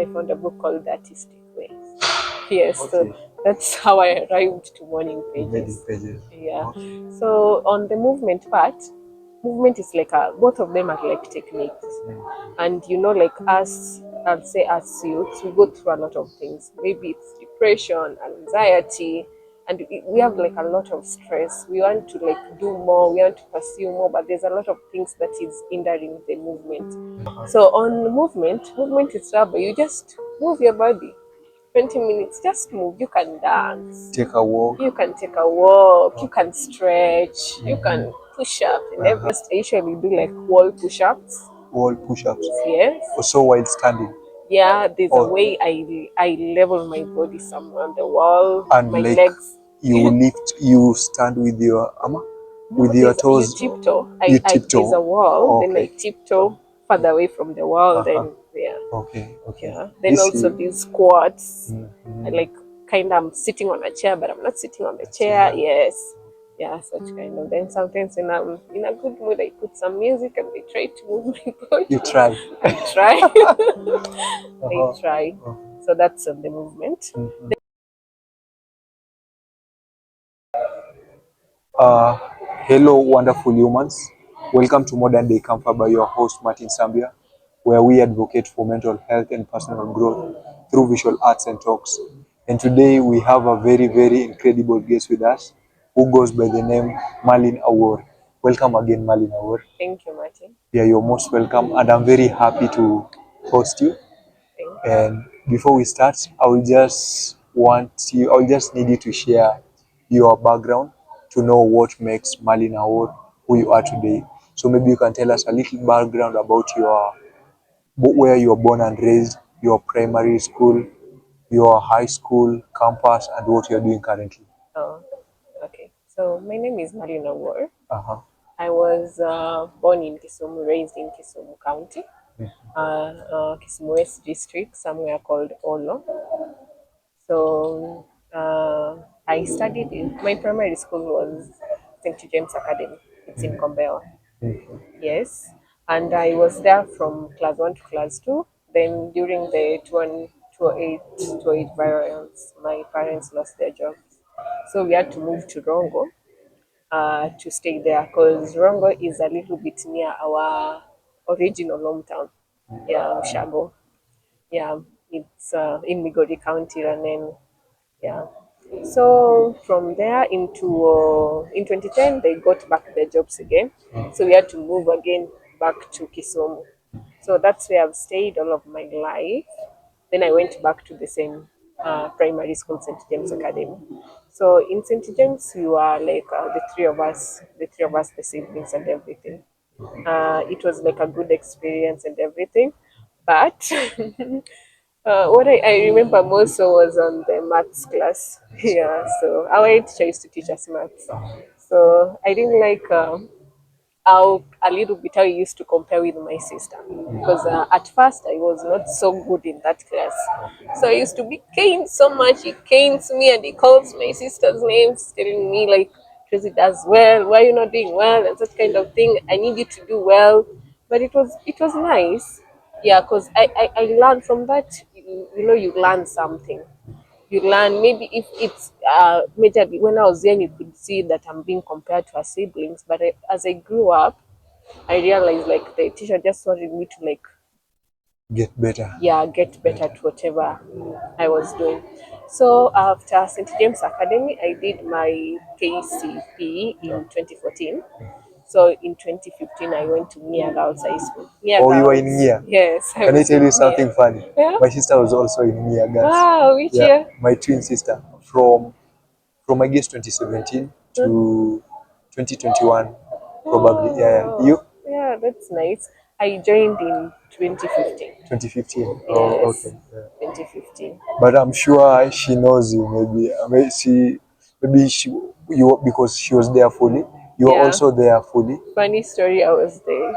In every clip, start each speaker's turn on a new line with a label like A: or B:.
A: I found a book called The Artistic Way. Yes,
B: Okay.
A: so that's how I arrived to morning
B: Wedding
A: pages.
B: pages.
A: Yeah.
B: Okay.
A: So on the movement part, movement is like both of them are like techniques. And like us, I'll say as youths, we go through a lot of things. Maybe it's depression, anxiety, and we have like a lot of stress. We want to like do more, we want to pursue more, but there's a lot of things that is hindering the movement. So on movement is rubber. You just move your body. 20 minutes, just move. You can dance.
B: Take a walk.
A: You can take a walk. You can stretch. You can push up. And I usually do like wall push ups.
B: Wall push-ups.
A: Yes.
B: Also while standing.
A: Yeah, there's a
B: Oh.
A: way I level my body somewhere on the wall.
B: And
A: my
B: like
A: legs.
B: you stand with your with your toes.
A: You tiptoe.
B: You
A: There's a
B: tiptoe.
A: wall. Then I
B: Okay.
A: tiptoe further away from the wall. Then yeah.
B: Okay. Okay.
A: Yeah. Then
B: This
A: also
B: is-
A: these squats.
B: Mhm.
A: I like kind of I'm sitting on a chair, but I'm not sitting on the chair. Yes. Yeah, such kind of. Then sometimes when I'm in a good mood, I put some music and I try to move my body.
B: You try.
A: I try. I try. So that's the movement.
B: Hello, wonderful humans. Welcome to Modern Day Comfort by your host, Martin Sambia, where we advocate for mental health and personal growth through visual arts and talks. And today we have a very, very incredible guest with us who goes by the name Marlene Awuor. Welcome again, Marlene Awuor.
A: Thank you, Martin.
B: Yeah, you're most welcome, and I'm very happy to host you.
A: Thank you.
B: And before we start, I'll just need you to share your background to know what makes Marlene Awuor who you are today. So maybe you can tell us a little background about where you were born and raised, your primary school, your high school, campus, and what you're doing currently.
A: Oh, okay. So my name is Marlene Awuor.
B: Uh-huh.
A: I was born in Kisumu, raised in Kisumu County, Kisumu West District, somewhere called Olo. So I studied in my primary school was St. James Academy. It's in Combewa. Yes, and I was there from class 1 to class 2. Then during the 2008 variants, my parents lost their jobs. So we had to move to Rongo to stay there because Rongo is a little bit near our original hometown. Yeah, Ushago. Yeah, it's in Migori County, and then yeah. So from there in 2010 they got back their jobs again. So we had to move again back to Kisumu. So that's where I've stayed all of my life. Then I went back to the same primary school, St. James Academy. So in St. James, we were like the three of us, the siblings and everything. It was like a good experience and everything. But what I remember most so was on the maths class. Yeah, so our teacher used to teach us maths. So I didn't like how a little bit how he used to compare with my sister because at first I was not so good in that class. So I used to be caned so much. He canes me and he calls my sister's names, telling me like Tracy does well, why are you not doing well, and such kind of thing. I need you to do well. But it was nice. Yeah, because I learned from that. You learn something. You learn maybe if it's majorly when I was young, you could see that I'm being compared to her siblings. But as I grew up, I realized like the teacher just wanted me to like
B: Get better.
A: get better at whatever I was doing. So after St. James Academy, I did my KCPE in 2014. So in 2015, I went to Nia Girls High School. Nia
B: Oh, you were
A: Girls.
B: in Nia?
A: Yes.
B: Can I tell you something funny?
A: Yeah.
B: My sister was also in Nia Girls.
A: Wow, which
B: Yeah,
A: year?
B: my twin sister from I guess 2017 to 2021 probably. Yeah,
A: Oh,
B: you
A: yeah, that's nice. I joined in 2015.
B: 2015. Oh,
A: Yes,
B: okay. Yeah.
A: 2015.
B: But I'm sure she knows you. Maybe you because she was there fully. You were
A: Yeah.
B: also there fully.
A: Funny story, I was the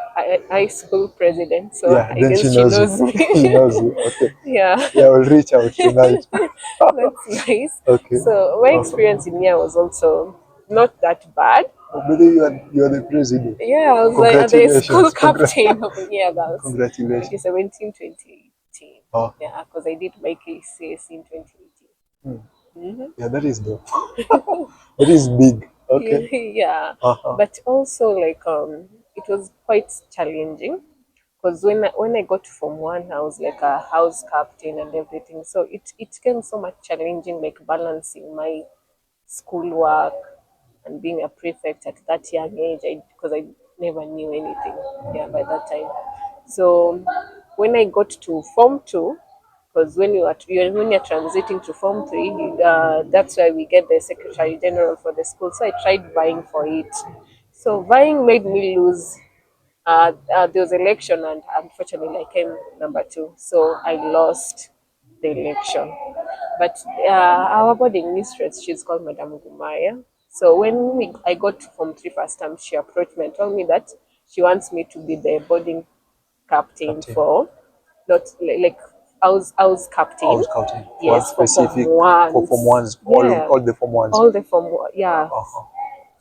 A: high school president, so
B: Yeah,
A: I
B: then she
A: guess she
B: knows you.
A: knows me.
B: She knows you. Okay.
A: Yeah,
B: Yeah, we'll reach out tonight.
A: that's nice.
B: Okay.
A: So my experience in here was also not that bad.
B: Oh, but you are the president.
A: Yeah, I was like the school
B: Congratulations.
A: captain of Nia Girls,
B: Congratulations.
A: 2017, 2018.
B: Oh,
A: Yeah, because I did my KCS in 2018.
B: hmm.
A: Mm-hmm.
B: Yeah, that is dope. That is big.
A: Yeah,
B: Okay.
A: yeah,
B: Uh-huh.
A: but also like it was quite challenging because when I got to Form 1, I was like a house captain and everything. So it became so much challenging, like balancing my schoolwork and being a prefect at that young age. Because I never knew anything, yeah, by that time. So when I got to Form 2, because when you're transiting to Form 3, that's why we get the Secretary General for the school. So I tried vying for it. So vying made me lose. There was election, and unfortunately, I came number 2, so I lost the election. But our boarding mistress, she's called Madam Gumaya. So when I got to Form 3 first time, she approached me and told me that she wants me to be the boarding captain
B: Captain.
A: for, not like I was
B: I
A: captain,
B: was counting for
A: yes, for Form
B: specific for Form
A: 1s,
B: ones,
A: yeah,
B: all the Form ones.
A: all the yeah.
B: Uh-huh.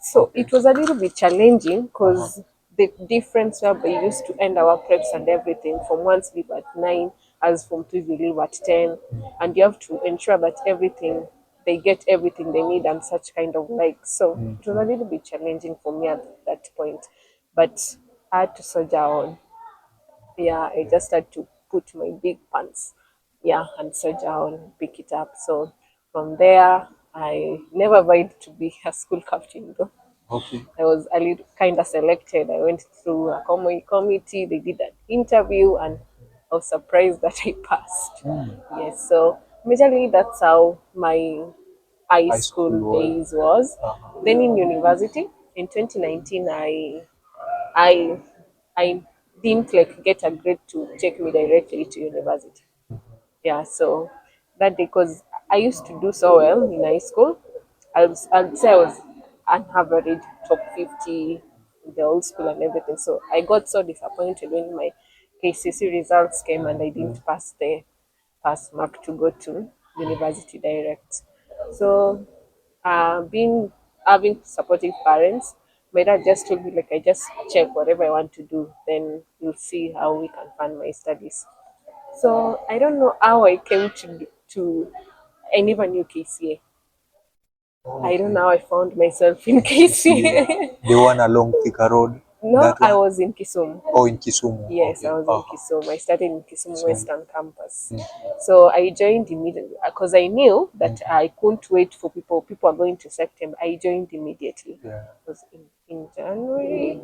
A: So
B: Okay.
A: it was a little bit challenging
B: Uh-huh.
A: because the difference where we used to end our preps and everything. From one's leave at 9, as from two we leave at 10, and you have to ensure that everything they get everything they need and such kind of like. So it was a little bit challenging for me at that point, but I had to soldier on. Yeah, I just had to put my big pants, yeah, and soldier on, pick it up. So from there, I never vied to be a school captain though.
B: Okay.
A: I was a little kind of selected. I went through a committee. They did an interview, and I was surprised that I passed. Yes, so majorly that's how my high
B: High school
A: school
B: was.
A: days was.
B: Uh-huh.
A: Then in university, in 2019, I I didn't like get a grade to take me directly to university. Yeah, so that day, because I used to do so well in high school, I'd say I was an average top 50 in the old school and everything. So I got so disappointed when my KCC results came and I didn't pass the pass mark to go to university direct. So, being having supportive parents, my dad just told me like I just check whatever I want to do, then we'll see how we can fund my studies. So I don't know how I came to I never knew KCA. I don't
B: Okay.
A: know how I found myself in
B: KCA.
A: KCA.
B: The one along Thika Road.
A: No,
B: That
A: I
B: one.
A: was in Kisumu.
B: Oh, in Kisumu.
A: Yes, I
B: Okay.
A: was in
B: Uh-huh.
A: Kisumu. I started in Kisumu
B: Kisumu.
A: Western Campus. So I joined immediately because I knew that I couldn't wait for people. People are going to September. I joined immediately.
B: Yeah.
A: It was in January.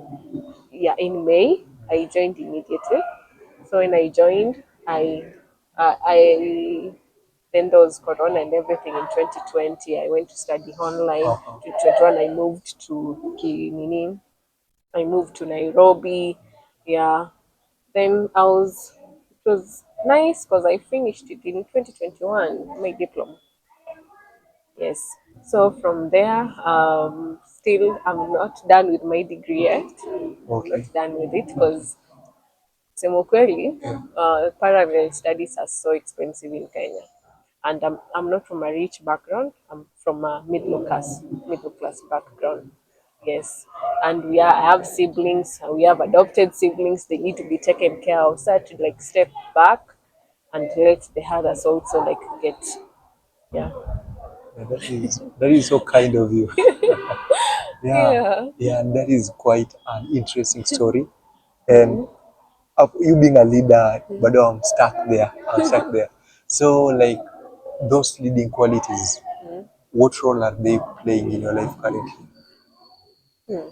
A: Yeah, in May, I joined immediately. So when I joined, I then there was Corona and everything in 2020. I went to study online.
B: Uh-huh.
A: 2021, I moved to Kinini. I moved to Nairobi. Yeah. Then it was nice because I finished it in 2021, my diploma. Yes. So from there, still I'm not done with my degree yet. I'm not
B: Okay.
A: done with it because sema ukweli, parallel studies are so expensive in Kenya. And I'm not from a rich background. I'm from a middle class background. Yes, and I have siblings. We have adopted siblings. They need to be taken care of. So I had to like step back and let the others also like get, yeah.
B: Yeah, that is so kind of you. Yeah.
A: Yeah.
B: Yeah, and that is quite an interesting story. And
A: Mhm.
B: you being a leader, but I'm stuck there. I'm stuck there. So, like those leading qualities,
A: Mhm.
B: what role are they playing in your life currently?
A: Hmm.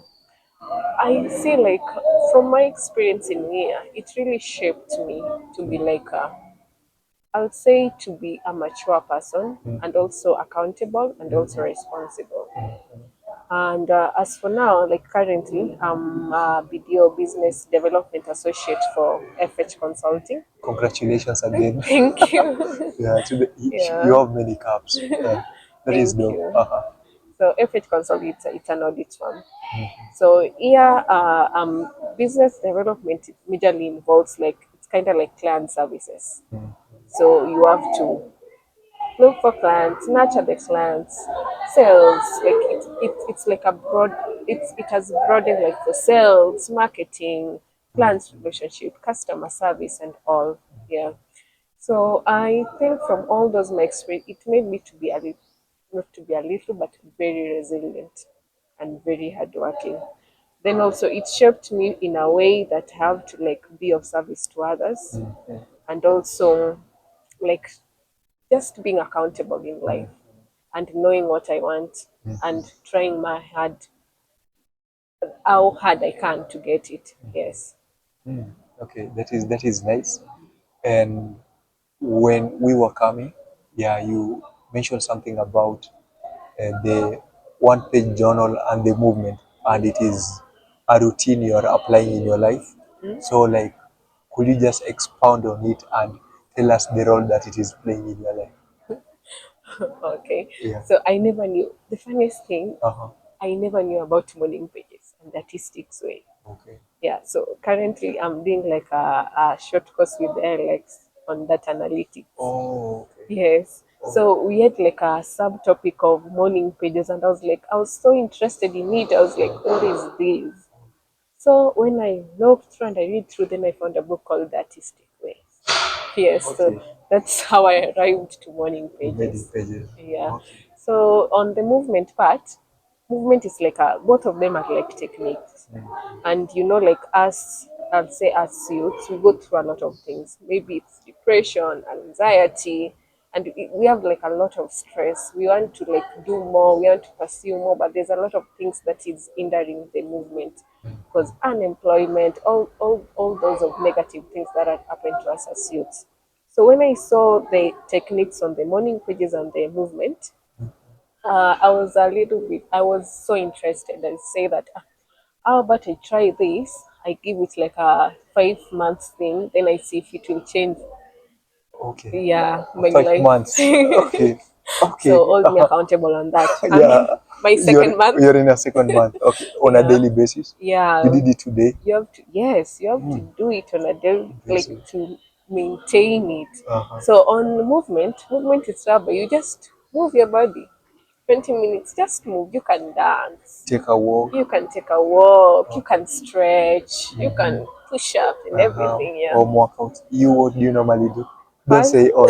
A: I feel like from my experience in here, it really shaped me to be like I would say to be a mature person and also accountable and also responsible. And as for now, like currently, I'm a BDO Business Development Associate for FH Consulting.
B: Congratulations again.
A: Thank you.
B: Yeah, you
A: Yeah,
B: have many caps. Yeah, that is
A: thank
B: dope.
A: you.
B: Uh-huh.
A: So FH Consulting, it's an audit firm. So here, business development majorly involves like it's kind of like client services. So you have to look for clients, nurture the clients, sales. Like it's like a broad. It has broadened like for sales, marketing, clients relationship, customer service, and all. Yeah. So I think from all those my experience, it made me to be a little, not to be a little, but very resilient and very hardworking. Then also it shaped me in a way that I have to like be of service to others, and also like just being accountable in life and knowing what I want and trying my hard, how hard I can to get it. Yes.
B: Okay, that is nice. And when we were coming, yeah, you mentioned something about the one-page journal and the movement, and it is a routine you are applying in your life.
A: Mm.
B: So, like, could you just expound on it and tell us the role that it is playing in your life?
A: Okay.
B: Yeah.
A: So I never knew. The funniest thing,
B: Uh-huh.
A: I never knew about morning pages and statistics way.
B: Okay.
A: Yeah. So currently I'm doing like a short course with Alex on data analytics.
B: Oh, okay.
A: Yes.
B: Oh,
A: So we had like a subtopic of morning pages, and I was like, I was so interested in it. I was like, what is this? So when I looked through and I read through, then I found a book called The Artistic Way. Yes, so
B: okay.
A: that's how I arrived to morning
B: Wedding
A: pages.
B: pages.
A: Yeah.
B: Okay.
A: So on the movement part, movement is like a, both of them are like techniques. And you know, like us, I'd say as youths, we go through a lot of things. Maybe it's depression, anxiety, and we have like a lot of stress. We want to like do more, we want to pursue more, but there's a lot of things that is hindering the movement because unemployment, all those of negative things that had happened to us as youths. So when I saw the techniques on the morning pages and the movement, I was a little bit, I was so interested. I say that, "Ah, how about I try this? I give it like a 5 months thing, then I see if it will change,
B: Okay.
A: yeah, my
B: 5 months.
A: life."
B: Okay. Okay.
A: So hold me accountable on that. I'm
B: Yeah.
A: on my
B: You're
A: second month.
B: you're in a second month. Okay. On a
A: Yeah,
B: daily basis. You
A: yeah.
B: did it today.
A: You have to, yes, you have to do it on a daily, like
B: Basis.
A: to maintain it.
B: Uh-huh.
A: So on movement is rubber. You just move your body. 20 minutes, just move. You can dance.
B: Take a walk.
A: You can take a walk. You
B: Okay.
A: can stretch. You can push up and
B: Uh-huh.
A: everything. Yeah.
B: Or workout. You what do you normally do? Don't
A: First,
B: say all.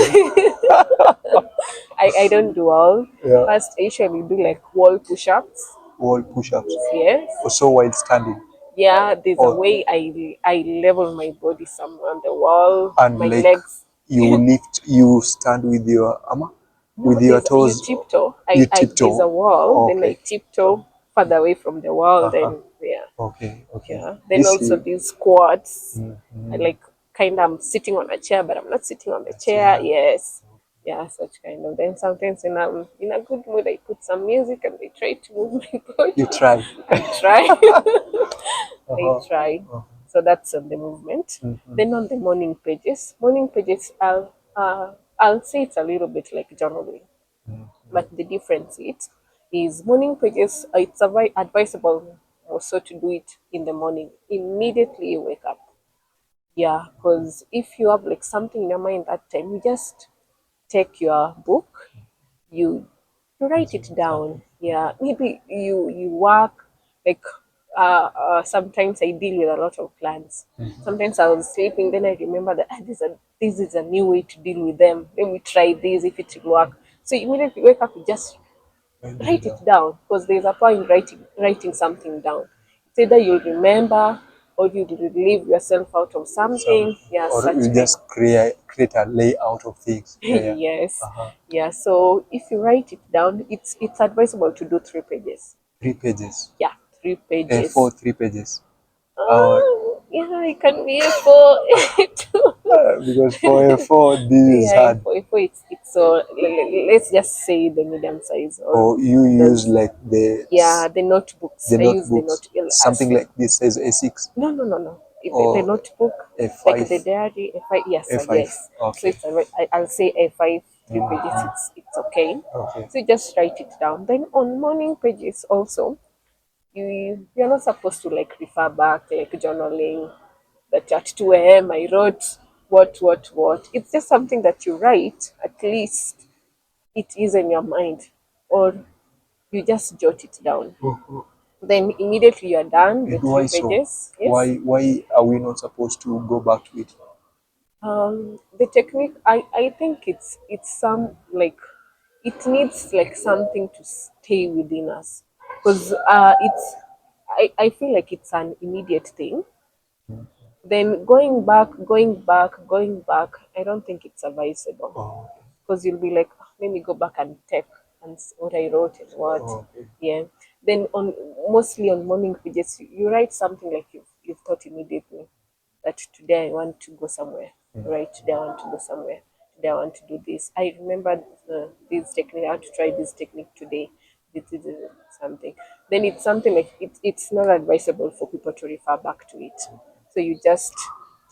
A: I don't do all.
B: Yeah.
A: First, I usually do like wall push-ups.
B: Wall push-ups.
A: Yes.
B: Also while standing.
A: Yeah, there's a
B: Or
A: way I level my body somewhere on the wall,
B: and
A: my
B: like
A: legs.
B: you stand with your armor,
A: No,
B: with your
A: there's you
B: toes.
A: tiptoe.
B: You
A: I there's a
B: tiptoe.
A: wall, then I
B: Okay.
A: tiptoe further away from the wall,
B: Uh-huh.
A: then yeah.
B: Okay. Okay.
A: Yeah. Then
B: This
A: also
B: is
A: these squats. I
B: mm-hmm.
A: like kind of I'm sitting on a chair, but I'm not sitting on the
B: A
A: chair.
B: chair.
A: Yes. Yeah, such kind of. Then sometimes when I'm in a good mood, I put some music and I try to move my
B: You
A: body.
B: try.
A: I try. I
B: Uh-huh.
A: try.
B: Uh-huh.
A: So that's on the movement.
B: Mm-hmm.
A: Then on the morning pages, I'll say it's a little bit like journaling, but the difference is morning pages. It's advisable also to do it in the morning immediately you wake up. Yeah, because if you have like something in your mind that time, you just take your book, you you write it down.
B: Something.
A: Yeah, maybe you work like sometimes I deal with a lot of plants. Sometimes I was sleeping, then I remember that this is a new way to deal with them. Let me try this if it will work. So immediately wake up, you just
B: Write them
A: write it
B: down.
A: down because there's a point in writing something down. It's either you'll remember or you relieve yourself out of
B: Some
A: something. Yeah,
B: or
A: such
B: you
A: kind.
B: just create a layout of things. Yeah, yeah.
A: Yes.
B: Uh-huh.
A: Yeah. So if you write it down, it's advisable to do 3 pages.
B: 3 pages.
A: Yeah, three
B: A4
A: pages.
B: 3 pages. Uh,
A: Yeah, it can be a four, two.
B: because for A4 this is
A: Yeah,
B: hard.
A: for it's so let's just say the medium size or
B: Or you use
A: those.
B: like
A: Yeah, the notebooks.
B: the
A: I use the
B: notebooks,
A: note
B: something
A: as
B: like this says A6
A: no, no, no, no. The
B: or
A: notebook, like the
B: A5.
A: diary, A5, yes,
B: A5.
A: yes. So
B: Okay.
A: it's I'll say A5, 3 pages,
B: Mhm.
A: it's okay.
B: Okay.
A: So you just write it down. Then on morning pages also, you're not supposed to like refer back, like journaling, that at 2 a.m. I wrote what. It's just something that you write, at least it is in your mind, or you just jot it down. Then immediately you're done
B: And
A: with three
B: why so?
A: pages. Yes.
B: Why are we not supposed to go back to it?
A: The technique, I think it's some like it needs like something to stay within us because I feel like it's an immediate thing. Then going back, I don't think it's advisable
B: Oh,
A: because you'll be like, "Ah, let me go back and check and what I wrote and what."
B: okay.
A: Yeah. Then on mostly on morning pages, you write something like you've thought immediately that today I want to go somewhere. Right? Today I want to go somewhere. Today I want to do this. I remember this technique. I want to try this technique today. This something. Then it's something like it's not advisable for people to refer back to it. So you just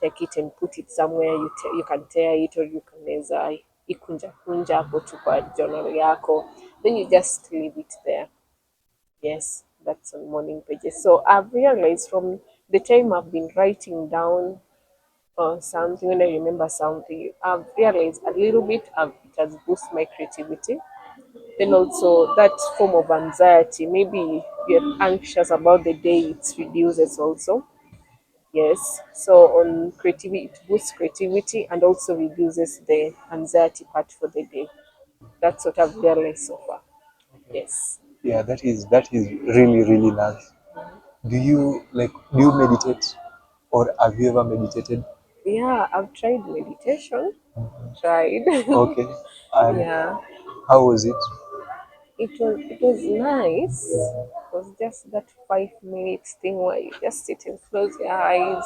A: take it and put it somewhere. You can tear it or you can ikunja kunja hapo tu kwa journal yako. Then you just leave it there. Yes, that's on morning pages. So I've realized from the time I've been writing down something, when I remember something, I've realized a little bit it has boosted my creativity. Then also that form of anxiety, maybe you're anxious about the day, it reduces also. Yes. So on creativity, it boosts creativity and also reduces the anxiety part for the day. That's what I've realized so far. Yes.
B: Yeah, that is really really nice. Do you meditate, or have you ever meditated?
A: Yeah, I've tried meditation. Tried.
B: Okay. And
A: Yeah.
B: how was it?
A: It was nice. It was just that 5 minutes thing where you just sit and close your eyes,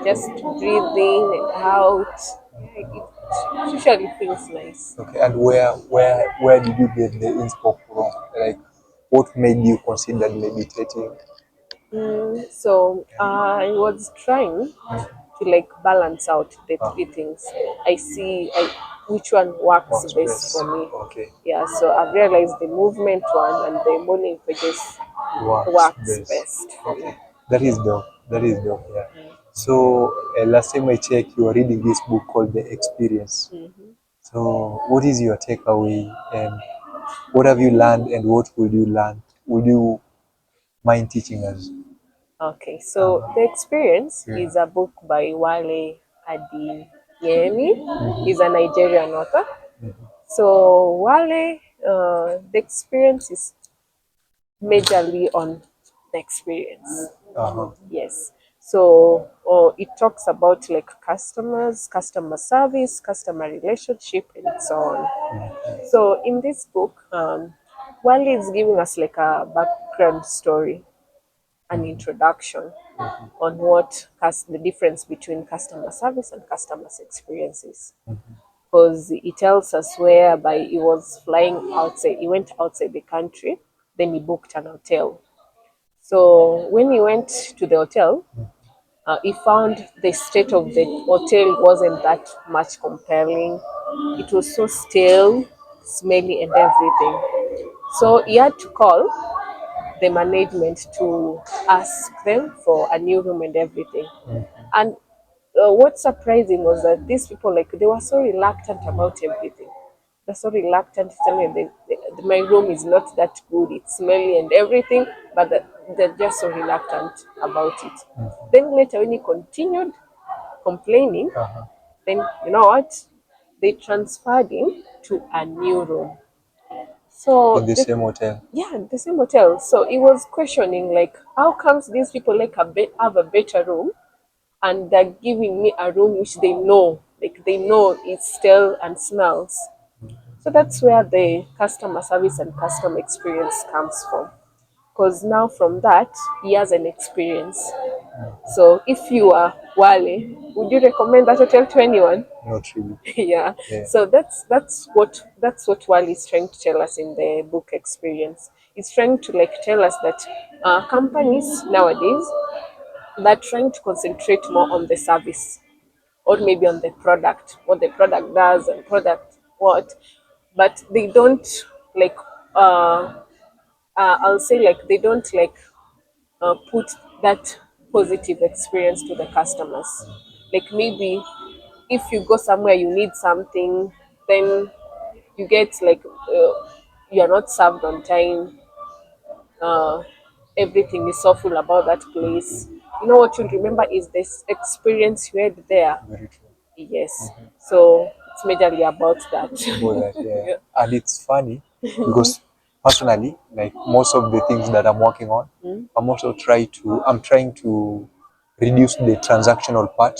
A: just breathe in and out. Yeah, it usually feels nice.
B: Okay. And where did you get the inspo from? Like, what made you consider meditating?
A: So I was trying to like balance out the
B: Ah,
A: three things. I see which one works best
B: workspace.
A: for me.
B: Okay.
A: Yeah, so I've realized the movement one and the morning pages works
B: Workspace.
A: best for me.
B: Okay. That is dope. That is dope. Yeah. So last time I checked, you were reading this book called The Experience.
A: Mhm.
B: So what is your takeaway, and what have you learned, and what would you learn? Would you mind teaching us?
A: Okay, so The Experience
B: Yeah.
A: is a book by Wale Adeyemi. He's a Nigerian author. So The Experience is majorly on the experience.
B: Uh-huh.
A: Yes. So it talks about like customers, customer service, customer relationship, and so on. So in this book, Wale is giving us like a background story, an introduction on the difference between customer service and customers experiences, because he tells us whereby he was flying outside, he went outside the country, then he booked an hotel. So when he went to the hotel, he found the state of the hotel wasn't that much compelling. It was so stale, smelly, and everything. So he had to call the management to ask them for a new room and everything. And what's surprising was that these people, like, they were so reluctant about everything. They're so reluctant to tell me my room is not that good, it's smelly and everything, but they're just so reluctant about it. Then later, when he continued complaining,
B: Uh-huh.
A: then you know what? They transferred him to a new room.
B: In
A: So
B: the same hotel.
A: yeah, the same hotel. So he was questioning like, how comes these people like have a better room, and they're giving me a room which they know it stale and smells. So that's where the customer service and customer experience comes from. Because now from that, he has an experience. So if you are Wale, would you recommend that hotel to anyone?
B: Not really.
A: Yeah.
B: Yeah.
A: So that's what Wale is trying to tell us in the book experience. It's trying to like tell us that companies nowadays, they're trying to concentrate more on the service, or maybe on the product, what the product does and product what, but they don't like I'll say like they don't like put that positive experience to the customers. Like maybe if you go somewhere you need something, then you get like you're not served on time, uh, everything is so full about that place. You know what you'll remember is this experience you had there.
B: Very true.
A: Yes. So it's majorly about that.
B: About that, yeah.
A: Yeah.
B: And it's funny because personally, like most of the things that I'm working on,
A: Mm.
B: I'm trying to reduce the transactional part,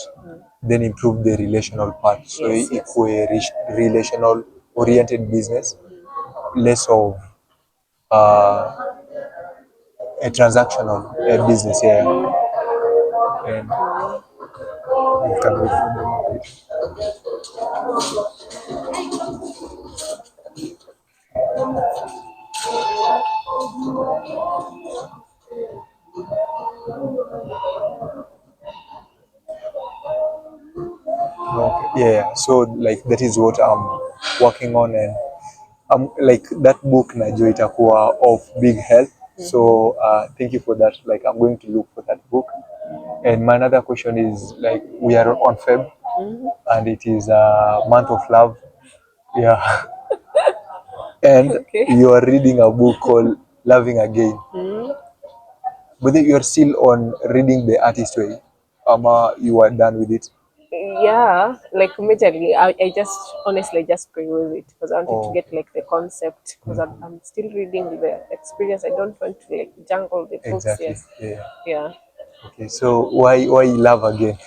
B: then improve the relational part. So
A: Yes, yes.
B: equal relational oriented business, less of uh, a transactional business. Yeah, and we can wait for the market. Okay. Yeah, so like that is what I'm working on, and like that book najua itakuwa of big help. So thank you for that. Like I'm going to look for that book. And my another question is like we are on Feb
A: Mm.
B: and it is a month of love. Yeah. And
A: Okay.
B: you are reading a book called Loving Again.
A: Mm.
B: But then you are still on reading the artist way. You are done with it.
A: Yeah, like majorly, I just honestly just peruse it because I wanted to
B: Oh,
A: get like the concept because I'm still reading the experience. I don't want to like jungle the books.
B: exactly.
A: Yes,
B: Yeah.
A: yeah.
B: Okay. So why Love Again?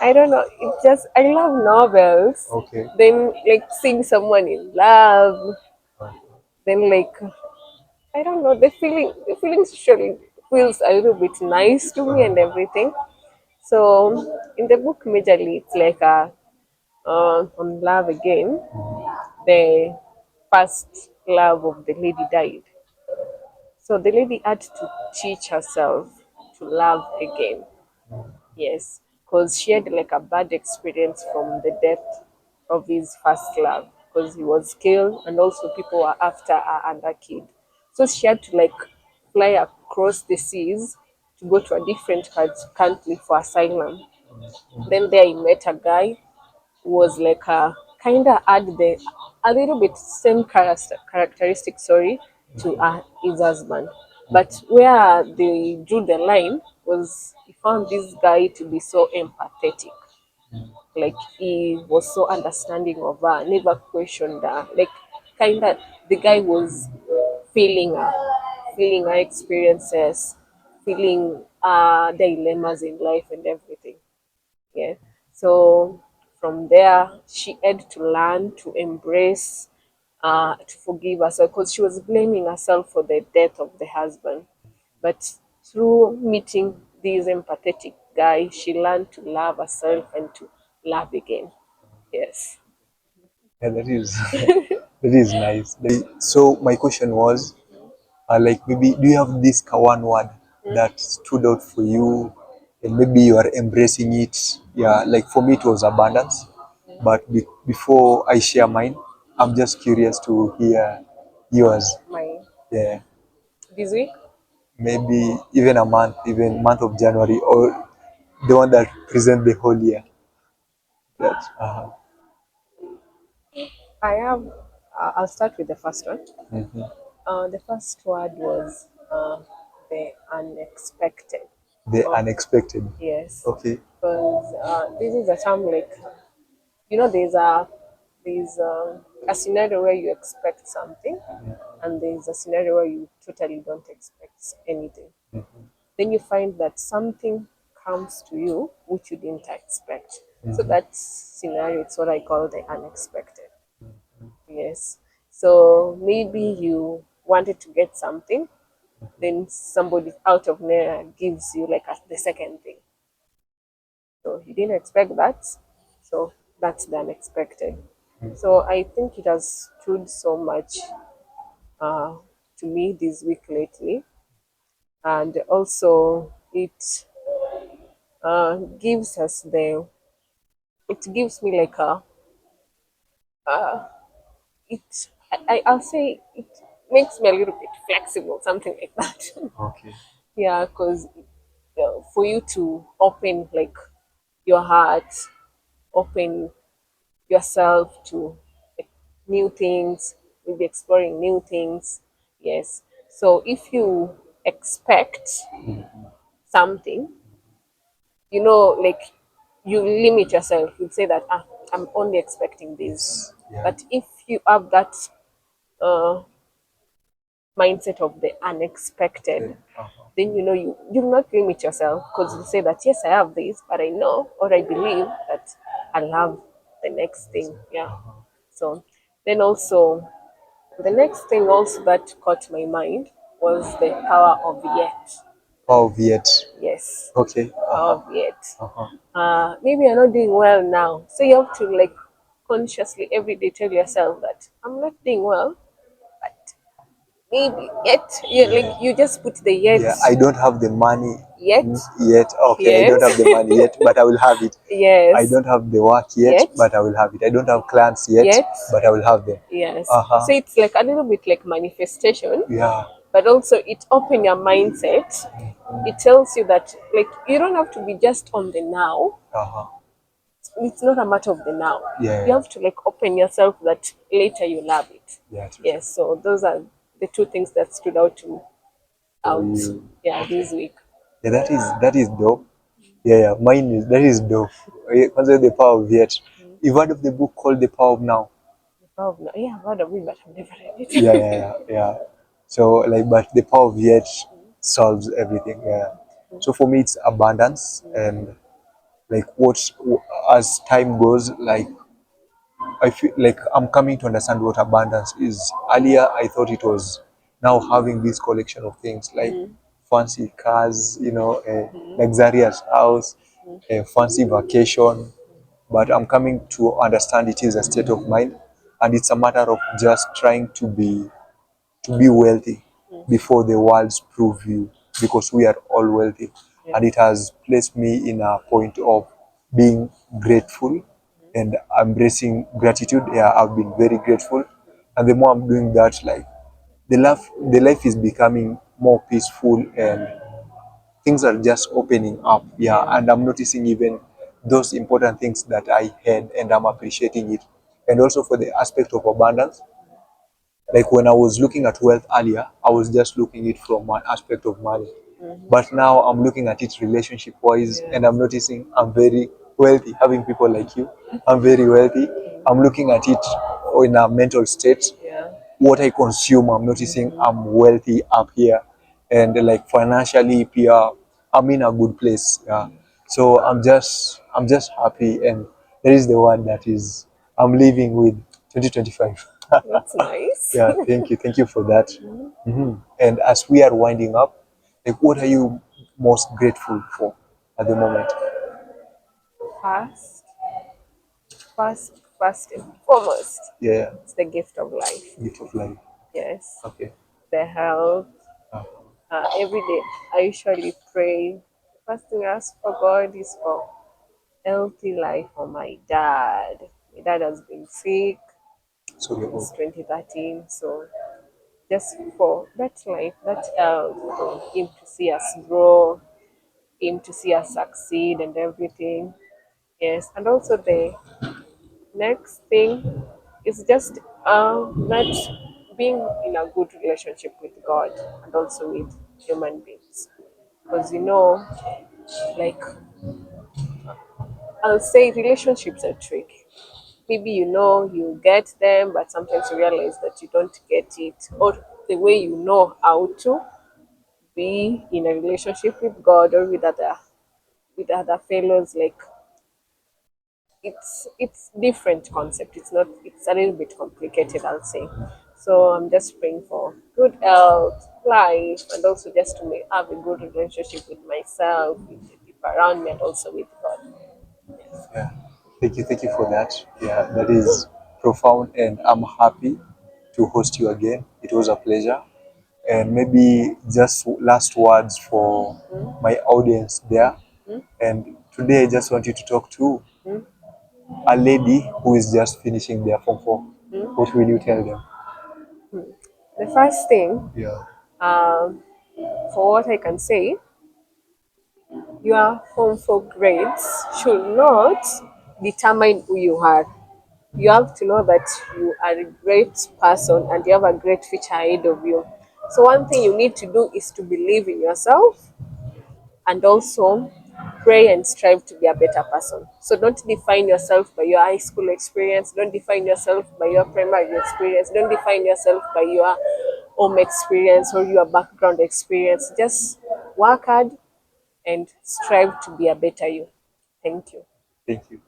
A: I don't know. It just I love novels.
B: Okay.
A: Then like seeing someone in love. Then like I don't know. The feeling surely feels a little bit nice to me and everything. So in the book, majorly, it's like a on love again. The first love of the lady died. So the lady had to teach herself to love again. Yes, because she had like a bad experience from the death of his first love because he was killed and also people were after her and her kid. So she had to like fly across the seas to go to a different country for asylum. Then there he met a guy was like a kind of add the a little bit same characteristic, sorry, to his husband, but where they drew the line was he found this guy to be so empathetic, like he was so understanding of her, never questioned her, like kind of the guy was feeling her, feeling her experiences, feeling dilemmas in life and everything. Yeah. So from there, she had to learn to embrace, to forgive herself because she was blaming herself for the death of the husband. But through meeting this empathetic guy, she learned to love herself and to love again. Yes.
B: Yeah, that is that is nice. So my question was, like maybe do you have this one word that stood out for you, and maybe you are embracing it? Yeah, like for me it was abundance, but before I share mine, I'm just curious to hear yours.
A: My
B: Yeah,
A: this week,
B: maybe even a month, even month of January, or the one that present the whole year. That
A: I have. I'll start with the first one.
B: mhm.
A: The first word was the unexpected.
B: The
A: Oh,
B: unexpected.
A: yes,
B: Okay.
A: because this is a term like there's a scenario where you expect something, and there's a scenario where you totally don't expect anything. Then you find that something comes to you which you didn't expect. So that scenario, it's what I call the unexpected. Yes. So maybe you wanted to get something, then somebody out of nowhere gives you like the second thing. So you didn't expect that. So that's the unexpected. So I think it has stood so much uh, to me this week lately. And also gives us it gives me like I'll say it makes me a little bit flexible, something like that.
B: Okay.
A: Yeah, because for you to open like your heart, open yourself to like, new things, maybe exploring new things. Yes. So if you expect something, like you limit yourself. You'd say that, I'm only expecting this.
B: Yes. Yeah.
A: But if you have that uh, mindset of the unexpected,
B: Uh-huh.
A: then you'll not limit yourself, because you say that, yes, I have this, but I know or I believe that I'll have the next thing. Yeah.
B: Uh-huh.
A: So then also the next thing also that caught my mind was the power of yet.
B: Oh, Viet.
A: Yes,
B: Okay.
A: power
B: Uh-huh.
A: of yet.
B: Uh-huh.
A: Maybe you're not doing well now, so you have to like consciously every day tell yourself that I'm not doing well, but maybe yet. You like
B: Yeah.
A: you just put the yet.
B: Yeah, I don't have the money
A: Yet.
B: yet. Okay, I don't have
A: Yes.
B: the money yet, but I will have it. I
A: Yes.
B: don't have the work yet,
A: Yet.
B: but I will have it. I don't have clients yet,
A: Yet.
B: but I will have them.
A: Yes.
B: Uh-huh.
A: So it's like a little bit like manifestation,
B: Yeah.
A: but also it open your mindset. It tells you that like you don't have to be just on the now.
B: Uh-huh.
A: It's not a matter of the now.
B: Yeah.
A: You have to like open yourself that later you'll have it.
B: Yeah, true, true.
A: Yes. So those are the two things that stood out to me
B: For
A: out.
B: you.
A: Yeah,
B: Okay.
A: this week.
B: Yeah, that is dope. Yeah, yeah. Mine is that is dope. Consider the power of yet. You've heard of the book called The Power of Now?
A: Oh, no. Yeah, I've heard of it, but I've never read
B: Yeah,
A: it.
B: yeah, yeah, yeah. So like, but the power of yet solves everything. Yeah. So for me, it's abundance, and like what, as time goes, like I feel like I'm coming to understand what abundance is. Earlier, I thought it was now having this collection of things like fancy cars, a luxurious house, a fancy vacation. But I'm coming to understand it is a state of mind, and it's a matter of just trying to be wealthy before the world's prove you, because we are all wealthy.
A: Yeah.
B: And it has placed me in a point of being grateful and embracing gratitude. Yeah, I've been very grateful. And the more I'm doing that, like the life is becoming more peaceful, and things are just opening up. Yeah.
A: Yeah.
B: And I'm noticing even those important things that I had, and I'm appreciating it. And also for the aspect of abundance, like when I was looking at wealth earlier, I was just looking at it from one aspect of money. But now I'm looking at it relationship wise,
A: Yeah.
B: and I'm noticing I'm very wealthy. Having people like you, I'm very wealthy. I'm looking at it in a mental state.
A: Yeah.
B: What I consume, I'm noticing I'm wealthy up here, and like financially, yeah, I'm in a good place. Yeah. So I'm just happy, and that is the word that is I'm living with 2025.
A: That's nice.
B: Yeah, thank you for that. And as we are winding up, like, what are you most grateful for at the moment?
A: First, first and foremost,
B: Yeah,
A: it's the gift of life.
B: gift of life.
A: Yes.
B: Okay.
A: The health.
B: Uh,
A: Every day, I usually pray. The first thing I ask for God is for healthy life for my dad. My dad has been sick
B: so you're
A: since
B: okay.
A: 2013, so just for that life, that health, for him to see us grow, him to see us succeed and everything. Yes, and also the next thing is just that being in a good relationship with God and also with human beings. Because like I'll say relationships are tricky. Maybe you get them, but sometimes you realize that you don't get it, or the way you know how to be in a relationship with God or with other fellows, like it's different concept. It's a little bit complicated, I'll say. So I'm just praying for good health, life, and also just to have a good relationship with myself, with the people around me, and also with God. Yes.
B: Yeah. Thank you for that. Yeah, that is profound, and I'm happy to host you again. It was a pleasure. And maybe just last words for my audience there.
A: Mm,
B: And today I just want you to talk to
A: mm,
B: a lady who is just finishing their Form 4.
A: mm.
B: What will you tell them?
A: The first thing,
B: Yeah.
A: um, for what I can say, your home for grades should not determine who you are. You have to know that you are a great person and you have a great future ahead of you. So one thing you need to do is to believe in yourself, and also pray and strive to be a better person. So don't define yourself by your high school experience. Don't define yourself by your primary experience. Don't define yourself by your home experience or your background experience. Just work hard and strive to be a better you. Thank you.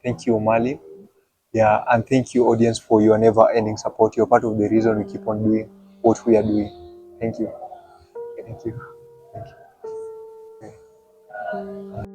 B: Thank you, Marlene. Yeah, and thank you, audience, for your never-ending support. You're part of the reason we keep on doing what we are doing. Thank you. Thank you. Thank you.